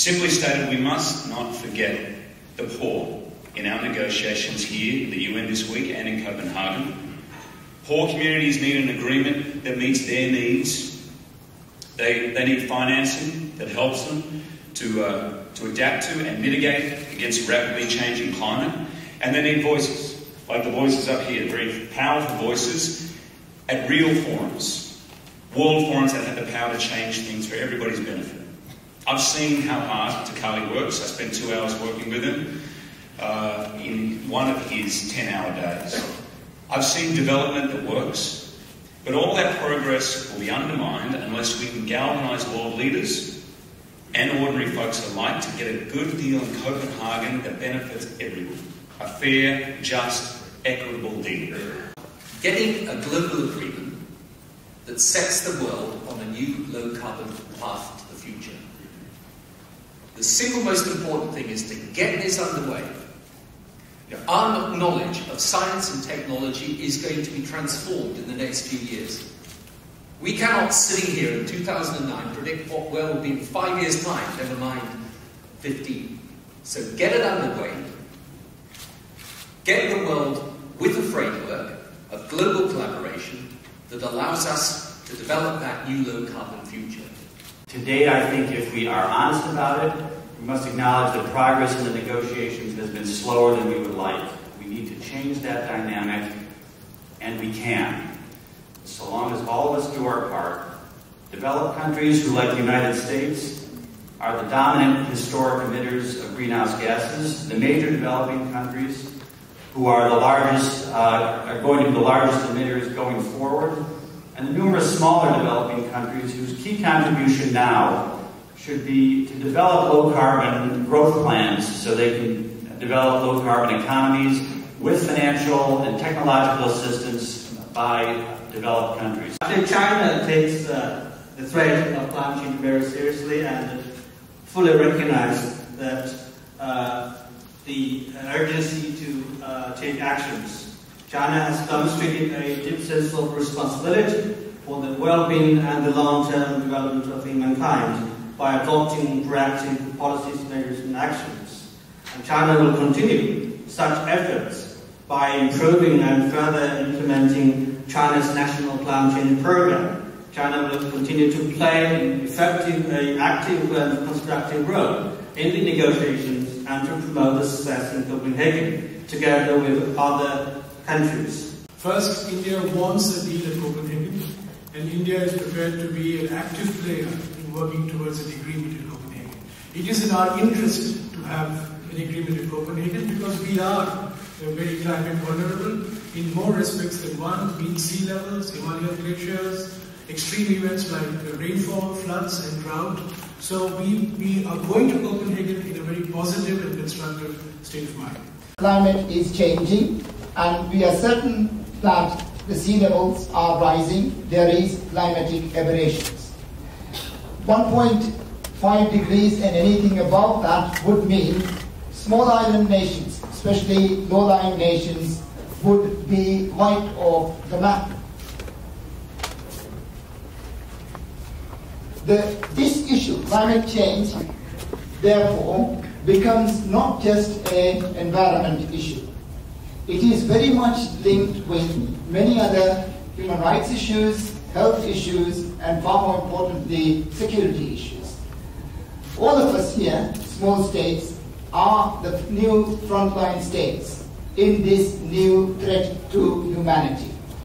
Simply stated, we must not forget the poor in our negotiations here in the UN this week and in Copenhagen. Poor communities need an agreement that meets their needs. They need financing that helps them to adapt to and mitigate against rapidly changing climate. And they need voices, like the voices up here, very powerful voices at real forums, world forums that have the power to change things for everybody's benefit. I've seen how hard Takali works. I spent 2 hours working with him in one of his 10-hour days. I've seen development that works, but all that progress will be undermined unless we can galvanise world leaders and ordinary folks alike to get a good deal in Copenhagen that benefits everyone. A fair, just, equitable deal. Getting a global agreement that sets the world on a new low-carbon path to the future. The single most important thing is to get this underway. Our knowledge of science and technology is going to be transformed in the next few years. We cannot, sitting here in 2009, predict what will be in 5 years' time, never mind 15. So get it underway. Get the world with a framework of global collaboration that allows us to develop that new low-carbon future. Today, I think if we are honest about it, we must acknowledge that progress in the negotiations has been slower than we would like. We need to change that dynamic, and we can. So long as all of us do our part. Developed countries who, like the United States, are the dominant historic emitters of greenhouse gases. The major developing countries, who are the largest, are going to be the largest emitters going forward, and the numerous smaller developing countries whose key contribution now should be to develop low-carbon growth plans so they can develop low-carbon economies with financial and technological assistance by developed countries. China takes the threat of climate change very seriously and fully recognizes that the urgency to take actions. China has demonstrated a deep sense of responsibility for the well-being and the long-term development of humankind by adopting proactive policies, measures, and actions. And China will continue such efforts by improving and further implementing China's national climate change program. China will continue to play an effective, active, and constructive role in the negotiations and to promote the success in Copenhagen, together with other countries. First, India wants a deal at Copenhagen, and India is prepared to be an active player in working towards an agreement in Copenhagen. It is in our interest to have an agreement in Copenhagen because we are very climate vulnerable in more respects than one, being sea levels, Himalayan glaciers, extreme events like rainfall, floods, and drought. So we are going to Copenhagen in a very positive and constructive state of mind. Climate is changing, and we are certain that the sea levels are rising. There is climatic aberrations. 1.5 degrees and anything above that would mean small island nations, especially low-lying nations, would be wiped off the map. This issue, climate change, therefore, becomes not just an environment issue. It is very much linked with many other human rights issues, health issues, and far more importantly, security issues. All of us here, small states, are the new frontline states in this new threat to humanity.